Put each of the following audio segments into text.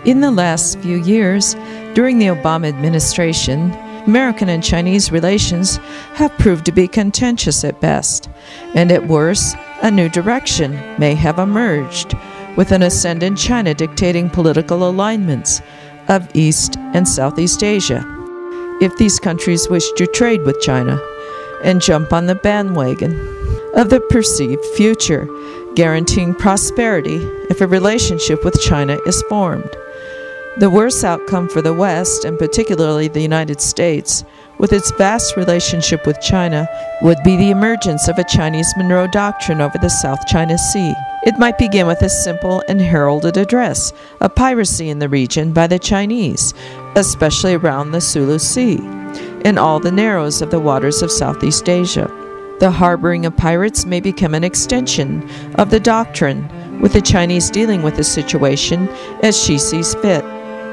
In the last few years, during the Obama administration, American and Chinese relations have proved to be contentious at best, and at worst, a new direction may have emerged, with an ascendant China dictating political alignments of East and Southeast Asia. If these countries wish to trade with China and jump on the bandwagon of the perceived future, guaranteeing prosperity if a relationship with China is formed. The worst outcome for the West, and particularly the United States, with its vast relationship with China, would be the emergence of a Chinese Monroe Doctrine over the South China Sea. It might begin with a simple and heralded address of piracy in the region by the Chinese, especially around the Sulu Sea, and all the narrows of the waters of Southeast Asia. The harboring of pirates may become an extension of the doctrine, with the Chinese dealing with the situation as she sees fit.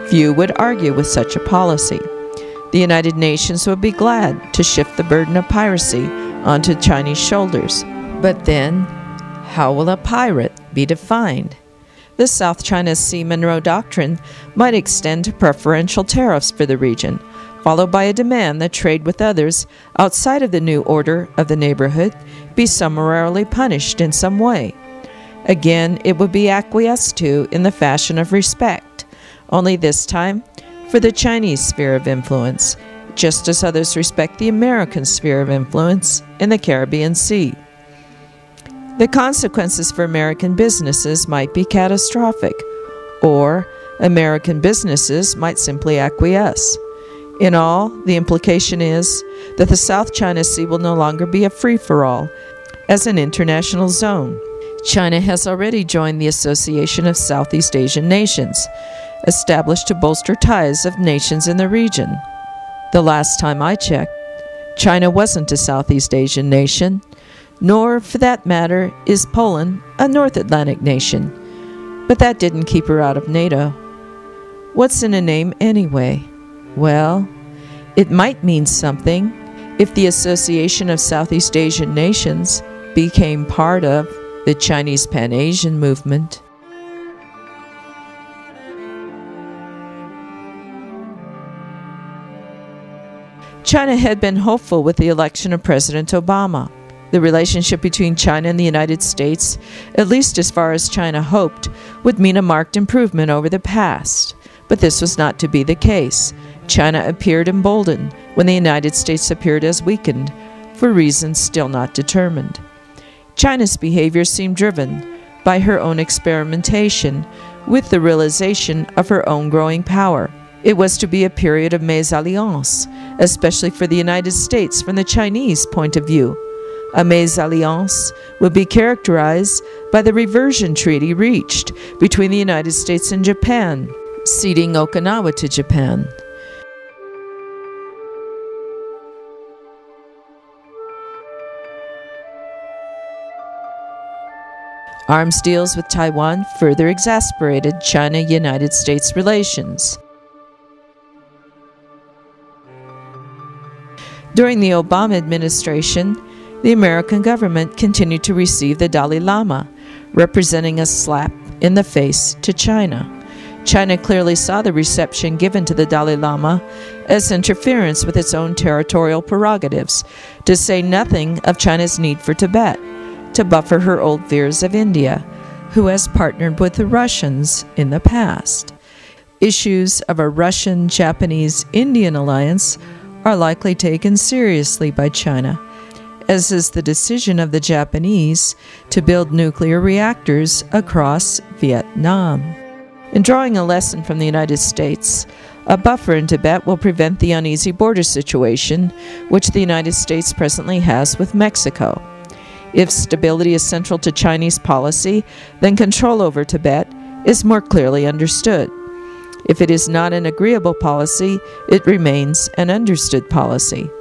Few would argue with such a policy. The United Nations would be glad to shift the burden of piracy onto Chinese shoulders. But then, how will a pirate be defined? The South China Sea Monroe Doctrine might extend to preferential tariffs for the region, followed by a demand that trade with others outside of the new order of the neighborhood be summarily punished in some way. Again, it would be acquiesced to in the fashion of respect, only this time for the Chinese sphere of influence, just as others respect the American sphere of influence in the Caribbean Sea. The consequences for American businesses might be catastrophic, or American businesses might simply acquiesce. In all, the implication is that the South China Sea will no longer be a free-for-all as an international zone. China has already joined the Association of Southeast Asian Nations, established to bolster ties of nations in the region. The last time I checked, China wasn't a Southeast Asian nation, nor, for that matter, is Poland a North Atlantic nation. But that didn't keep her out of NATO. What's in a name anyway? Well, it might mean something if the Association of Southeast Asian Nations became part of the Chinese Pan-Asian movement. China had been hopeful with the election of President Obama. The relationship between China and the United States, at least as far as China hoped, would mean a marked improvement over the past. But this was not to be the case. China appeared emboldened when the United States appeared as weakened, for reasons still not determined. China's behavior seemed driven by her own experimentation with the realization of her own growing power. It was to be a period of mésalliance, especially for the United States from the Chinese point of view. A mésalliance would be characterized by the reversion treaty reached between the United States and Japan, ceding Okinawa to Japan. Arms deals with Taiwan further exasperated China-United States relations. During the Obama administration, the American government continued to receive the Dalai Lama, representing a slap in the face to China. China clearly saw the reception given to the Dalai Lama as interference with its own territorial prerogatives, to say nothing of China's need for Tibet, to buffer her old fears of India, who has partnered with the Russians in the past. Issues of a Russian-Japanese-Indian alliance are likely taken seriously by China, as is the decision of the Japanese to build nuclear reactors across Vietnam. In drawing a lesson from the United States, a buffer in Tibet will prevent the uneasy border situation which the United States presently has with Mexico. If stability is central to Chinese policy, then control over Tibet is more clearly understood. If it is not an agreeable policy, it remains an understood policy.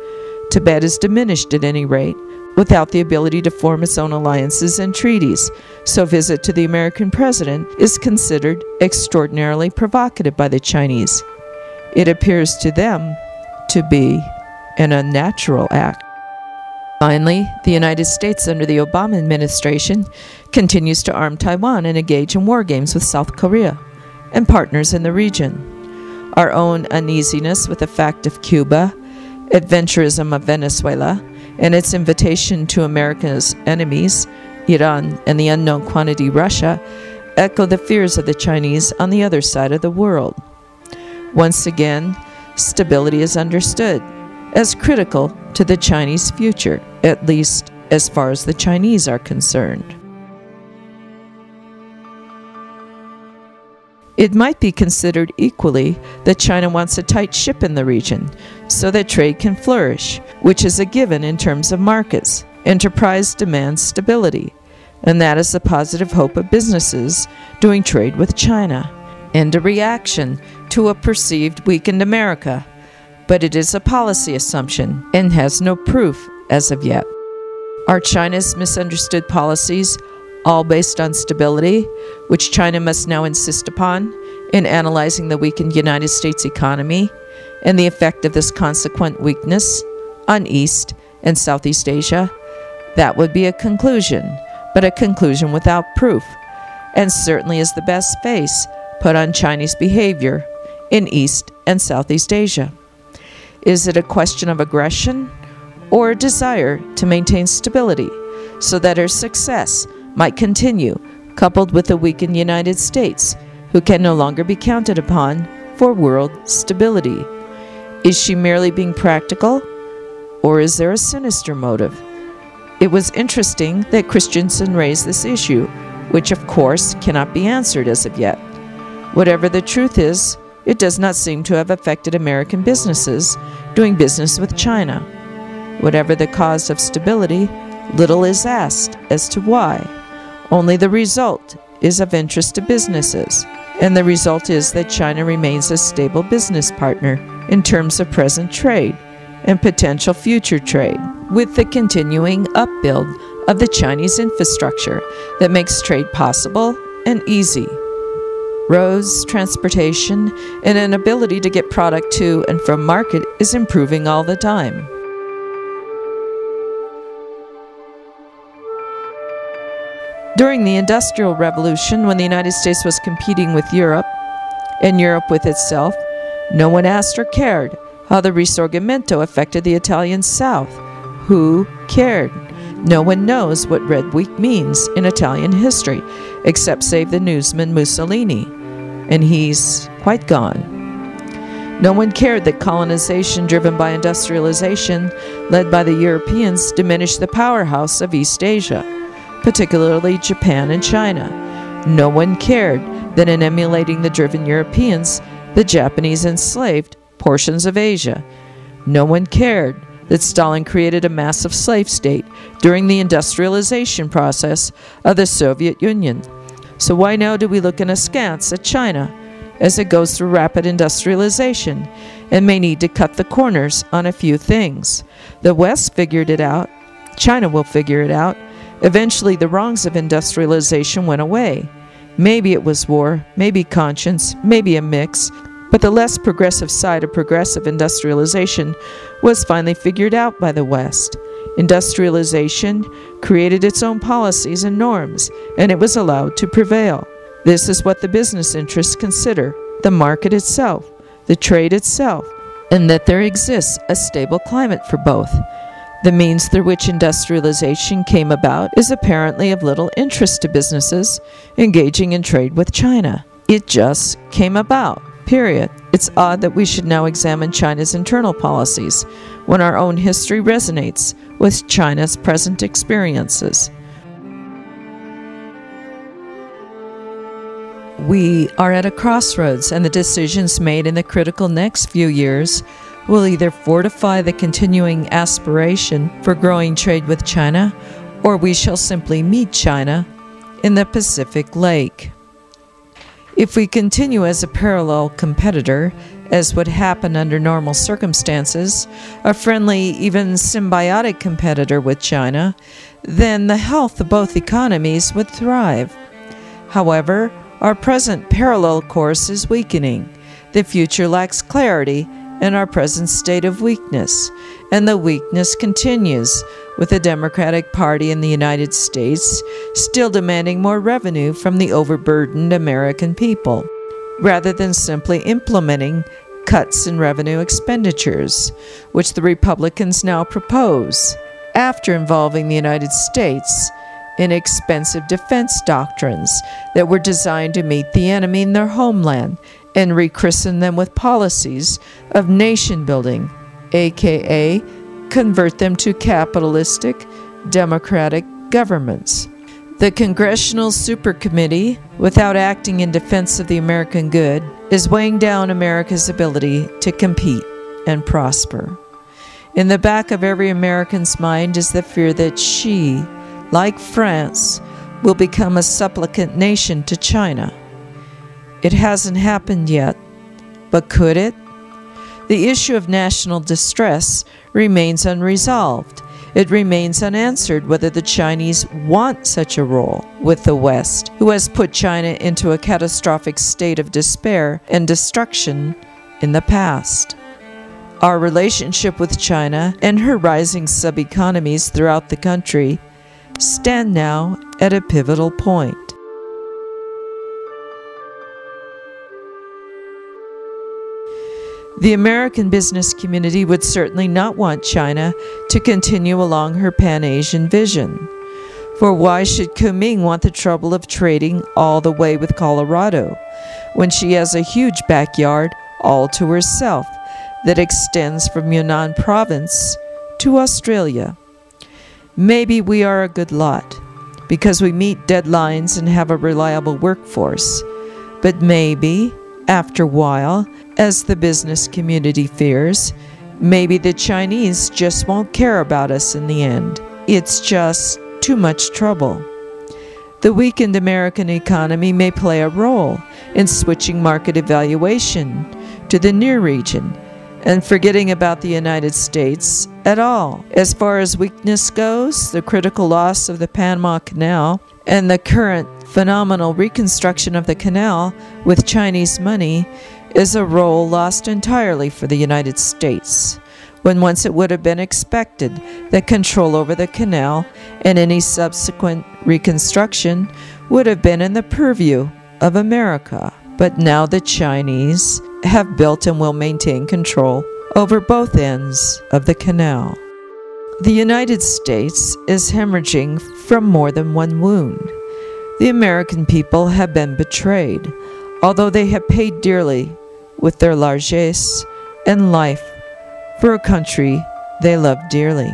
Tibet is diminished at any rate, without the ability to form its own alliances and treaties, so visit to the American president is considered extraordinarily provocative by the Chinese. It appears to them to be an unnatural act. Finally, the United States under the Obama administration continues to arm Taiwan and engage in war games with South Korea. and partners in the region. Our own uneasiness with the fact of Cuba, adventurism of Venezuela, and its invitation to America's enemies, Iran and the unknown quantity Russia, echo the fears of the Chinese on the other side of the world. Once again, stability is understood as critical to the Chinese future, at least as far as the Chinese are concerned. It might be considered equally that China wants a tight ship in the region so that trade can flourish, which is a given in terms of markets. Enterprise demands stability, and that is the positive hope of businesses doing trade with China, and a reaction to a perceived weakened America. But it is a policy assumption and has no proof as of yet. Are China's misunderstood policies all based on stability, which China must now insist upon in analyzing the weakened United States economy and the effect of this consequent weakness on East and Southeast Asia? That would be a conclusion, but a conclusion without proof, and certainly is the best face put on Chinese behavior in East and Southeast Asia. Is it a question of aggression or a desire to maintain stability so that her success might continue, coupled with a weakened United States, who can no longer be counted upon for world stability? Is she merely being practical, or is there a sinister motive? It was interesting that Christensen raised this issue, which of course cannot be answered as of yet. Whatever the truth is, it does not seem to have affected American businesses doing business with China. Whatever the cause of stability, little is asked as to why. Only the result is of interest to businesses, and the result is that China remains a stable business partner in terms of present trade and potential future trade, with the continuing upbuild of the Chinese infrastructure that makes trade possible and easy. Roads, transportation, and an ability to get product to and from market is improving all the time. During the Industrial Revolution, when the United States was competing with Europe, and Europe with itself, no one asked or cared how the Risorgimento affected the Italian South. Who cared? No one knows what Red Week means in Italian history, except save the newsman Mussolini, and he's quite gone. No one cared that colonization driven by industrialization, led by the Europeans, diminished the powerhouse of East Asia, particularly Japan and China. No one cared that in emulating the driven Europeans, the Japanese enslaved portions of Asia. No one cared that Stalin created a massive slave state during the industrialization process of the Soviet Union. So why now do we look in askance at China as it goes through rapid industrialization and may need to cut the corners on a few things? The West figured it out. China will figure it out. Eventually, the wrongs of industrialization went away. Maybe it was war, maybe conscience, maybe a mix, but the less progressive side of progressive industrialization was finally figured out by the West. Industrialization created its own policies and norms, and it was allowed to prevail. This is what the business interests consider, the market itself, the trade itself, and that there exists a stable climate for both. The means through which industrialization came about is apparently of little interest to businesses engaging in trade with China. It just came about, period. It's odd that we should now examine China's internal policies when our own history resonates with China's present experiences. We are at a crossroads, and the decisions made in the critical next few years will either fortify the continuing aspiration for growing trade with China, or we shall simply meet China in the Pacific Lake. If we continue as a parallel competitor, as would happen under normal circumstances, a friendly, even symbiotic competitor with China, then the health of both economies would thrive. However, our present parallel course is weakening. The future lacks clarity in our present state of weakness, and the weakness continues with the Democratic Party in the United States still demanding more revenue from the overburdened American people. rather than simply implementing cuts in revenue expenditures, which the Republicans now propose, after involving the United States in expensive defense doctrines that were designed to meet the enemy in their homeland and rechristen them with policies of nation building, aka convert them to capitalistic, democratic governments. The Congressional Supercommittee, without acting in defense of the American good, is weighing down America's ability to compete and prosper. In the back of every American's mind is the fear that she, like France, will become a supplicant nation to China. It hasn't happened yet, but could it? The issue of national distress remains unresolved. It remains unanswered whether the Chinese want such a role with the West, who has put China into a catastrophic state of despair and destruction in the past. Our relationship with China and her rising sub-economies throughout the country stand now at a pivotal point. The American business community would certainly not want China to continue along her Pan-Asian vision. For why should Kuming want the trouble of trading all the way with Colorado, when she has a huge backyard all to herself that extends from Yunnan province to Australia? Maybe we are a good lot, because we meet deadlines and have a reliable workforce. But maybe, after a while, as the business community fears, maybe the Chinese just won't care about us in the end. It's just too much trouble. The weakened American economy may play a role in switching market evaluation to the near region and forgetting about the United States at all. As far as weakness goes, the critical loss of the Panama Canal and the current phenomenal reconstruction of the canal with Chinese money is a role lost entirely for the United States, when once it would have been expected that control over the canal and any subsequent reconstruction would have been in the purview of America. But now the Chinese have built and will maintain control over both ends of the canal. The United States is hemorrhaging from more than one wound. The American people have been betrayed, although they have paid dearly with their largesse and life for a country they love dearly.